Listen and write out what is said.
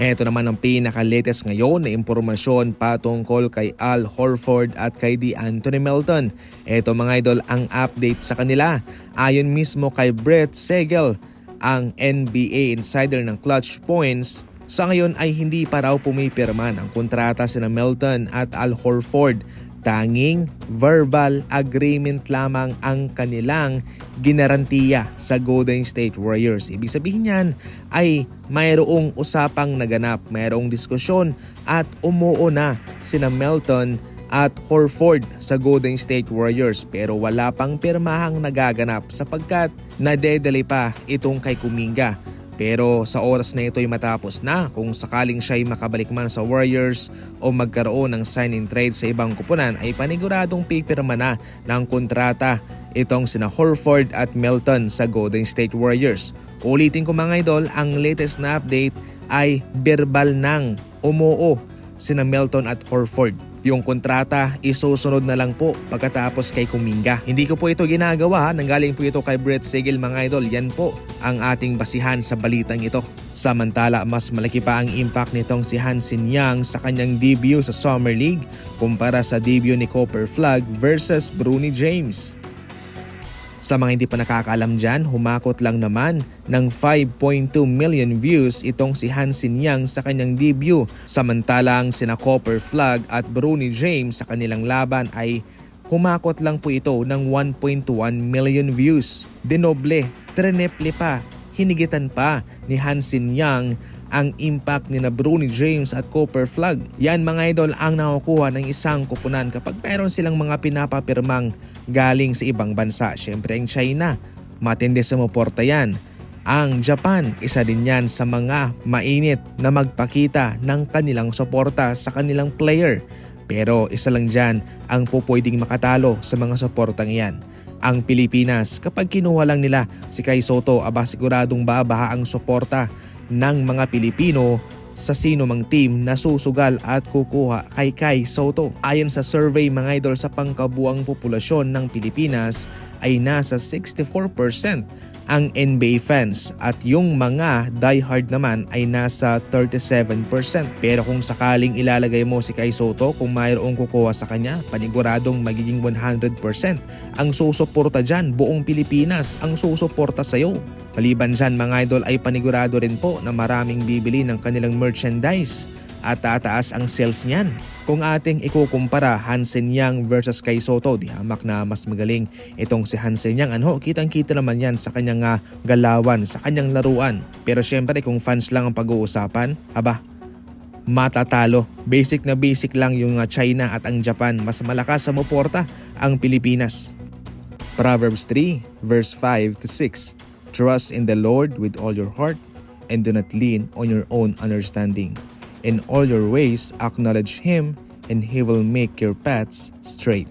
Ito naman ang pinaka-latest ngayon na impormasyon patungkol kay Al Horford at kay De'Anthony Melton. Ito mga idol ang update sa kanila. Ayon mismo kay Brett Segel, ang NBA insider ng Clutch Points, sa ngayon ay hindi pa raw pumipirma ng kontrata sina Melton at Al Horford. Tanging verbal agreement lamang ang kanilang ginarantiya sa Golden State Warriors. Ibig sabihin niyan ay mayroong usapang naganap, mayroong diskusyon at umuo na sina Melton at Horford sa Golden State Warriors, pero wala pang pirmahang nagaganap sapagkat nadedelay pa itong kay Kuminga. Pero sa oras na ito ay matapos na, kung sakaling siya ay makabalik man sa Warriors o magkaroon ng sign and trade sa ibang kupunan, ay paniguradong pipirma na ng kontrata itong sina Horford at Melton sa Golden State Warriors. Ulitin ko mga idol, ang latest na update ay verbal nang umuo sina Melton at Horford. Yung kontrata isusunod na lang po pagkatapos kay Kuminga. Hindi ko po ito ginagawa, nanggaling po ito kay Brett Segel mga idol. Yan po ang ating basihan sa balitang ito. Samantala, mas malaki pa ang impact nitong si Hansen Yang sa kanyang debut sa Summer League kumpara sa debut ni Cooper Flag versus Bronny James. Sa mga hindi pa nakakaalam dyan, humakot lang naman ng 5.2 million views itong si Hansen Yang sa kanyang debut. Samantalang sina Cooper Flag at Bronny James sa kanilang laban ay humakot lang po ito ng 1.1 million views. Dinoble, trineple pa, hinigitan pa ni Hansen Yang ang impact ni na Bronny James at Cooper Flag. Yan mga idol ang nakukuha ng isang kupunan kapag meron silang mga pinapapirmang galing sa ibang bansa. Siyempre ang China, matindi sa sumuporta yan. Ang Japan, isa din yan sa mga mainit na magpakita ng kanilang suporta sa kanilang player. Pero isa lang dyan ang pupwedeng makatalo sa mga suportang yan. Ang Pilipinas, kapag kinuha lang nila si Kai Sotto, aba siguradong babaha ang suporta ng mga Pilipino sa sino mang team na susugal at kukuha kay Kai Sotto. Ayon sa survey mga idol, sa pangkabuang populasyon ng Pilipinas ay nasa 64% ang NBA fans at yung mga diehard naman ay nasa 37%. Pero kung sakaling ilalagay mo si Kai Sotto, kung mayroong kukuha sa kanya, paniguradong magiging 100% ang susuporta dyan. Buong Pilipinas ang susuporta sa'yo. Maliban dyan mga idol ay panigurado rin po na maraming bibili ng kanilang merchandise at tataas ang sales niyan. Kung ating ikukumpara Hansen Yang versus Kai Sotto, di hamak na mas magaling itong si Hansen Yang. Kitang-kita naman yan sa kanyang galawan, sa kanyang laruan. Pero syempre kung fans lang ang pag-uusapan, aba, matatalo. Basic na basic lang yung China at ang Japan. Mas malakas sa muporta ang Pilipinas. Proverbs 3 verse 5 to 6. Trust in the Lord with all your heart and do not lean on your own understanding. In all your ways acknowledge Him and He will make your paths straight.